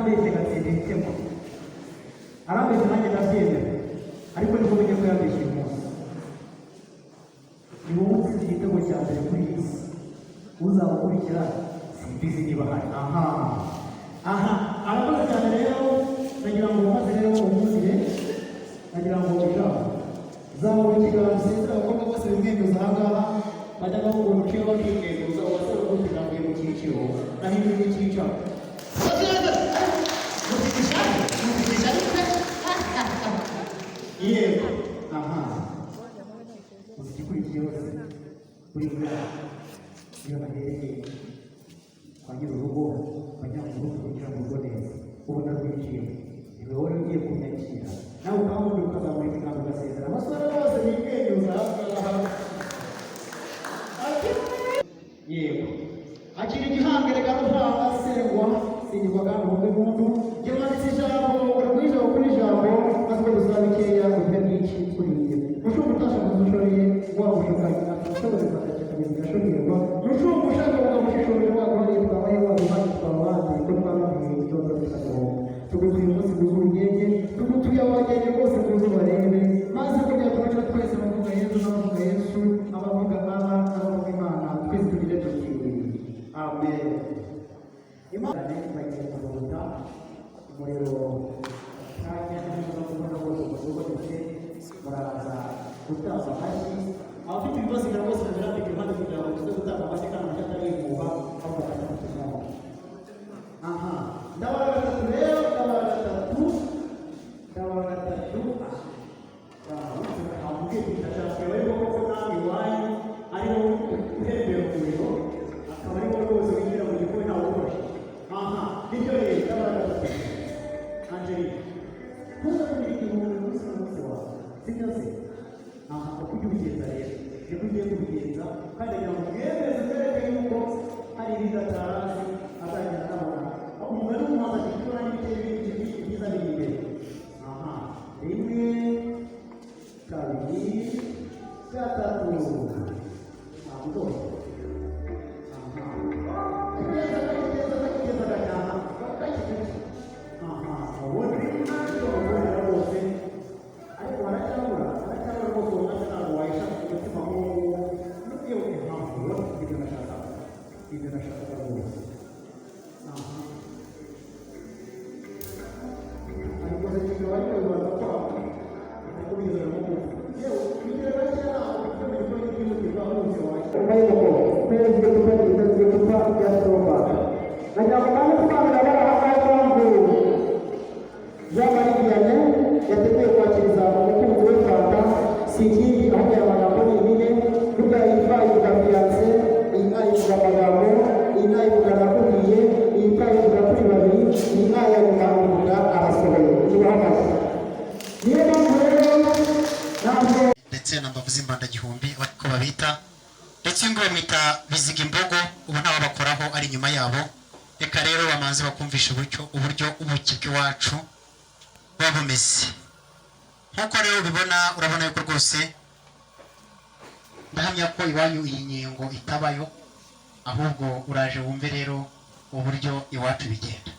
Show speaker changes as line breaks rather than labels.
yarambeshye gatsinda ibitego arambeshye nanjye ndabyemera ariko niko menya ko yambeshye uyu munsi ni wowe utsinze igitego cya mbere kuri iyi si uzamukurikira simbizi niba hari aha arakoze cyane rero nagira ngo maze rero umuzire nagira ngo ijambo zamuye ikiganza sinzira abakobwa bose bimwemeza ahangaha bajyaga bakubona uciye bakimwemeza uwasaba kuzigambuye mu cyiciro nahinduye icyicaro yego uzi igikurikiye hose buri mwaka iyo bahereye kwa nyir'urugo bajya mu rugo kugira ngo urugo neza ubona rwinjiye iwe wari ugiye kunyakira nawe ukamundi ukazamura ikiganza ugasezera abasore bose bimwenyuza yego akiri igihangere garuhanga sengwa singirwa kandi ubumwe buntu jye wanditse ijambo uragwijabo kuri ijambo maze ko dusaba bikeya ubuhe bwinshi kuriye mushumba utashaka umushoreye wamushukanye ashobora kwakira bigashoborwa mushumba ushaka kugamushishorera waguhariye twabaye waguhariye twabandi ko twabamenye ikibazo bikagoha tugutuye umunsi w'urugenge tugutuye abagenge bose kuzo barebe maze kugira tugaca twese abavuga yesu n'abavuga yesu abavuga aba n'abavuga imana twese tugire tukiwe amen imana bagiye kuvuga umuriro kanya n'ibyo kubona bose kuvuga ndetse muraza gutanga amashyi abafite ibibazo bya bose bazirambika impande kugira ngo tuze gutanga amashyi kandi amashyi atari yikuba bafata n'umutima ndabara gatatu rero ndabara gatatu amubwiye ndashaka rero koko nawe iwanyu ariho uhembera umuriro akaba ariho rwose winjira mu gikoni ntawe ufashe nibyo rero ndabara gatatu Angelina ntuzabonere igihumbi umunsi n'umunsi wawe sibyo se uko ujya ubigenza rero niko ugiye kubigenza kandi kugira ngo mwemeze mwereke yuko hari ibintu atarazi azagenda abona umugani w'umuhanzi agira icyo n'ibitero byiza biri imbere rimwe kabiri gatatu ntabwo yateguye kwakiriza umukunzi we fanta si ikindi ahubwo aya magambo ni ibine burya iyi fa ivuga fiyanse iyi nka ivuga amagambo iyi nka ivuga nakubwiye iyi fa ivuga kuri babiri iyi nka ya nyuma ivuga arasohoye tubaho amashyi niyo mpamvu rero ntabwo
ndetse na mbavu z'imbandagihumbi ko babita ndetse ngo bamwita biziga imbogo ubu ntaho bakoraho ari inyuma yabo reka rero bamanze bakumvisha uburyo ubuki bw'iwacu buba bumeze nk'uko rero ubibona urabona yuko rwose ndahamya ko iwanyu iyi nkingo itabayo ahubwo uraje wumve rero uburyo iwacu bigenda